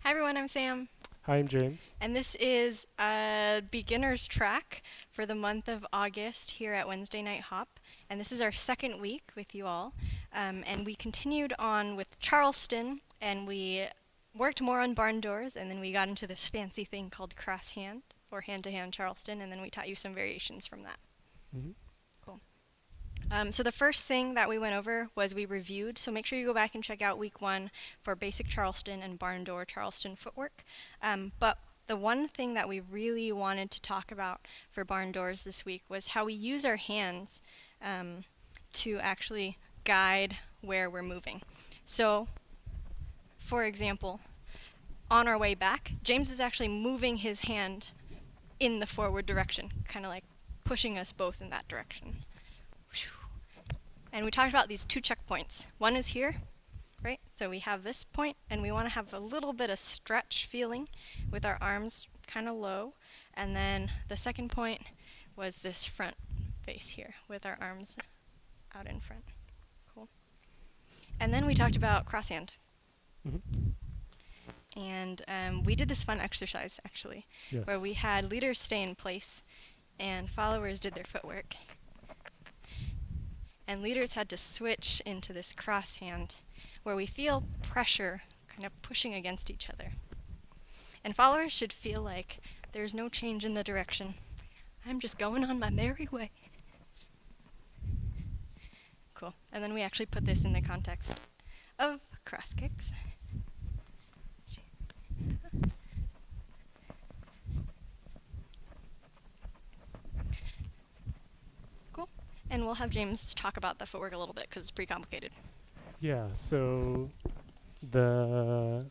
Hi everyone, I'm Sam, Hi, I'm James. and this is a beginner's track for the month of August here at Wednesday Night Hop. And this is our second week with you all. And we continued on with Charleston, and we worked more on barn doors, and then we got into this fancy thing called crosshand, or hand-to-hand Charleston, and then we taught you some variations from that. Mhm. Cool. So the first thing that we went over was we reviewed, so make sure you go back and check out week 1 for basic Charleston and barn door Charleston footwork. But the one thing that we really wanted to talk about for barn doors this week was how we use our hands to actually guide where we're moving. So, for example, on our way back, James is actually moving his hand in the forward direction, kind of like pushing us both in that direction. And we talked about these 2 checkpoints. One is here, right? So we have this point, and we want to have a little bit of stretch feeling with our arms kind of low. And then the second point was this front face here with our arms out in front. Cool. And then we talked about crosshand. Mhm. And we did this fun exercise, actually, Yes. where we had leaders stay in place and followers did their footwork. And leaders had to switch into this crosshand where we feel pressure kind of pushing against each other. And followers should feel like there's no change in the direction. I'm just going on my merry way. Cool. And then we actually put this in the context of cross kicks. Cool. And we'll have James talk about the footwork a little bit because it's pretty complicated. Yeah, so the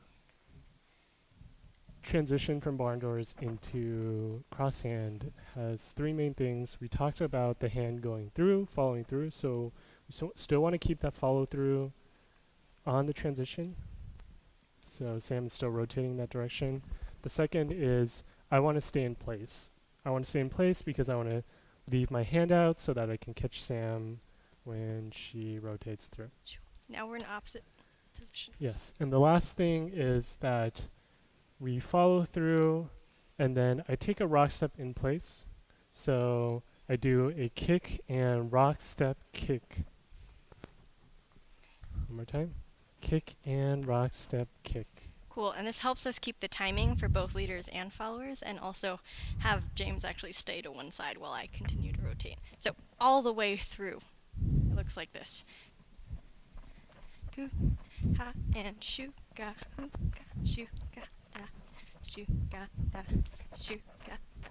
transition from barn doors into crosshand has 3 main things. We talked about the hand going through, following through, so we still want to keep that follow through on the transition. So Sam is still rotating that direction. The second is I want to stay in place. I want to stay in place because I want to leave my hand out so that I can catch Sam when she rotates through. Now we're in opposite positions. Yes, and the last thing is that we follow through and then I take a rock step in place. So I do a kick and rock step kick. One more time. Kick and rock step kick. Cool, and this helps us keep the timing for both leaders and followers, and also have James actually stay to one side while I continue to rotate. So all the way through, it looks like this. Hoo, ha, and shoo, ga, hoo, ga, shoo, ga, da, shoo, ga, da, shoo, ga, da.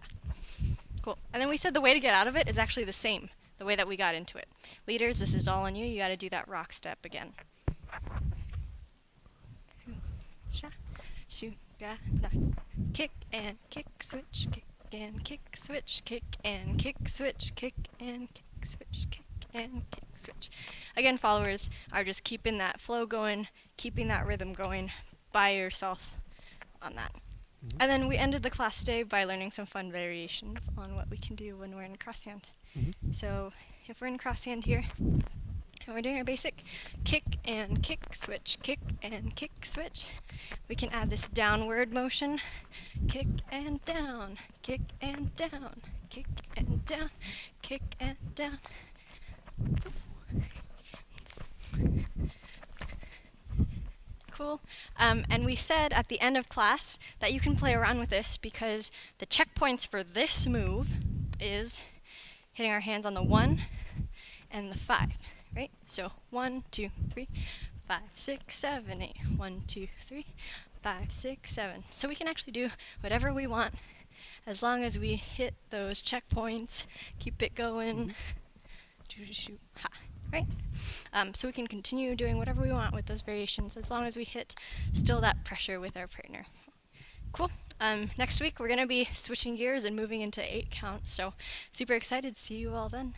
Cool, and then we said the way to get out of it is actually the same, the way that we got into it. Leaders, this is all on you. You got to do that rock step again. Sha, shoo, ga, da. Kick and kick, switch, kick and kick, switch, kick and kick, switch, kick and kick, switch, kick and kick, switch. Again, followers are just keeping that flow going, keeping that rhythm going by yourself on that. Mhm. And then we ended the class today by learning some fun variations on what we can do when we're in crosshand. Mhm. So if we're in crosshand here, and we're doing our basic kick and kick, switch, kick and kick, switch, we can add this downward motion. Kick and down, kick and down, kick and down, kick and down. Cool. And we said at the end of class that you can play around with this because the checkpoints for this move is hitting our hands on the 1 and the 5, right? So 1, 2, 3, 5, 6, 7, 8. 1, 2, 3, 5, 6, 7. So we can actually do whatever we want as long as we hit those checkpoints, keep it going. Ha, right? So we can continue doing whatever we want with those variations as long as we hit still that pressure with our partner. Cool. Next week we're going to be switching gears and moving into 8 count, so super excited to see you all then.